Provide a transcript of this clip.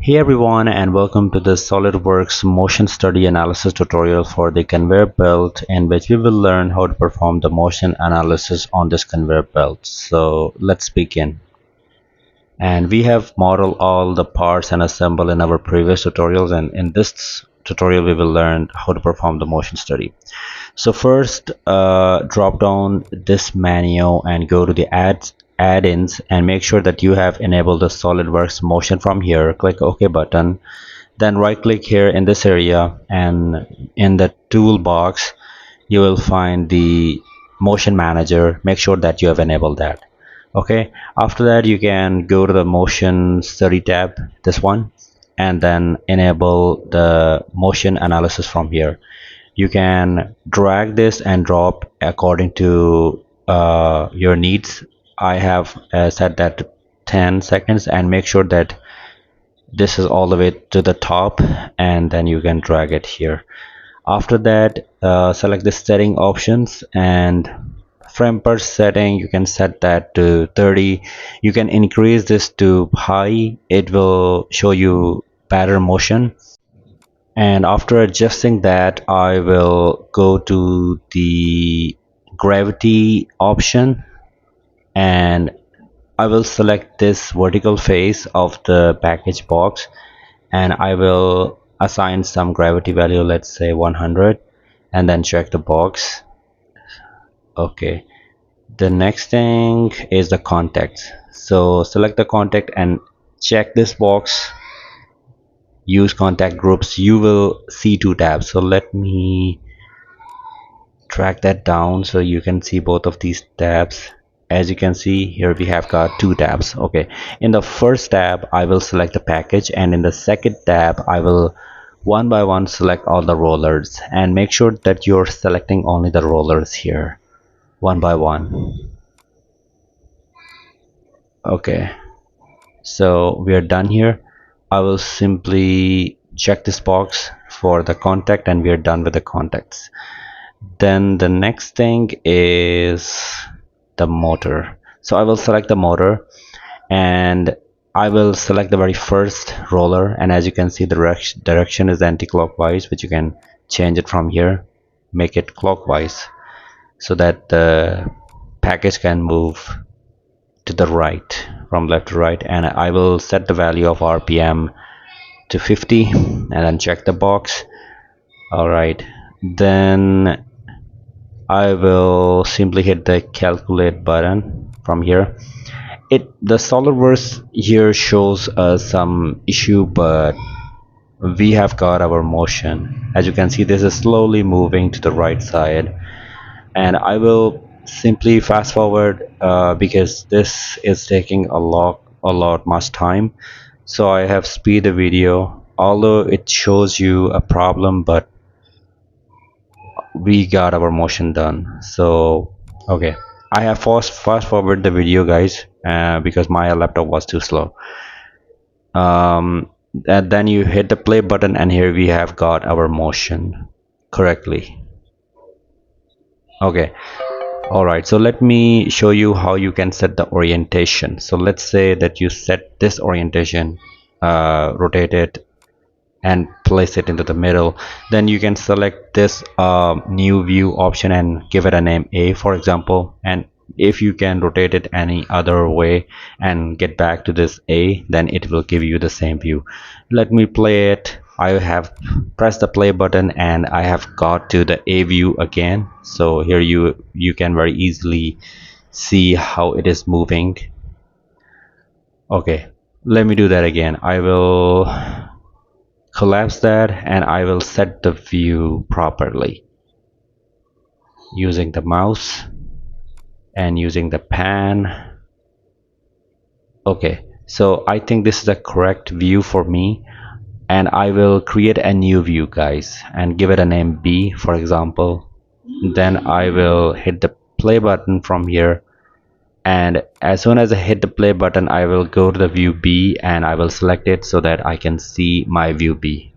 Hey everyone, and welcome to the SOLIDWORKS Motion Study analysis tutorial for the conveyor belt, in which we will learn how to perform the motion analysis on this conveyor belt. So let's begin. And we have modeled all the parts and assembled in our previous tutorials, and in this tutorial we will learn how to perform the motion study. So first, drop down this menu and go to the add-ins and make sure that you have enabled the SolidWorks motion from here. Click OK button, then right click here in this area, and in the toolbox you will find the motion manager. Make sure that you have enabled that. Okay, after that you can go to the motion study tab, this one, and then enable the motion analysis from here. You can drag this and drop according to your needs. I have set that to 10 seconds, and make sure that this is all the way to the top, and then you can drag it here. After that, select the setting options, and frame per setting you can set that to 30. You can increase this to high, it will show you better motion. And after adjusting that, I will go to the gravity option, and I will select this vertical face of the package box, and I will assign some gravity value, let's say 100, and then check the box. Okay, the next thing is the contacts. So select the contact and check this box, use contact groups. You will see two tabs, so let me drag that down so you can see both of these tabs. As you can see here, we have got two tabs. Okay, in the first tab I will select the package, and in the second tab I will one by one select all the rollers, and make sure that you're selecting only the rollers here one by one. Okay, so we are done here. I will simply check this box for the contact, and we are done with the contacts. Then the next thing is the motor. So I will select the motor, and I will select the very first roller, and as you can see, the direction is anti-clockwise, which you can change it from here, make it clockwise, so that the package can move to the right, from left to right. And I will set the value of RPM to 50, and then check the box. Alright, then I will simply hit the calculate button from here. The SolidWorks here shows us some issue, but we have got our motion. As you can see, this is slowly moving to the right side, and I will simply fast forward because this is taking a lot much time. So I have speed the video, although it shows you a problem, but we got our motion done. So okay, I have fast forward the video, guys, because my laptop was too slow. And then you hit the play button, and here we have got our motion correctly. Okay, alright, so let me show you how you can set the orientation. So let's say that you set this orientation, rotate it and place it into the middle. Then you can select this new view option and give it a name A, for example. And if you can rotate it any other way and get back to this A, then it will give you the same view. Let me play it. I have pressed the play button, and I have got to the A view again. So here you can very easily see how it is moving. Okay, let me do that again. I will collapse that, and I will set the view properly using the mouse and using the pan. Okay, so I think this is the correct view for me, and I will create a new view, guys, and give it a name B, for example. Then I will hit the play button from here, and as soon as I hit the play button, I will go to the view B, and I will select it so that I can see my view B.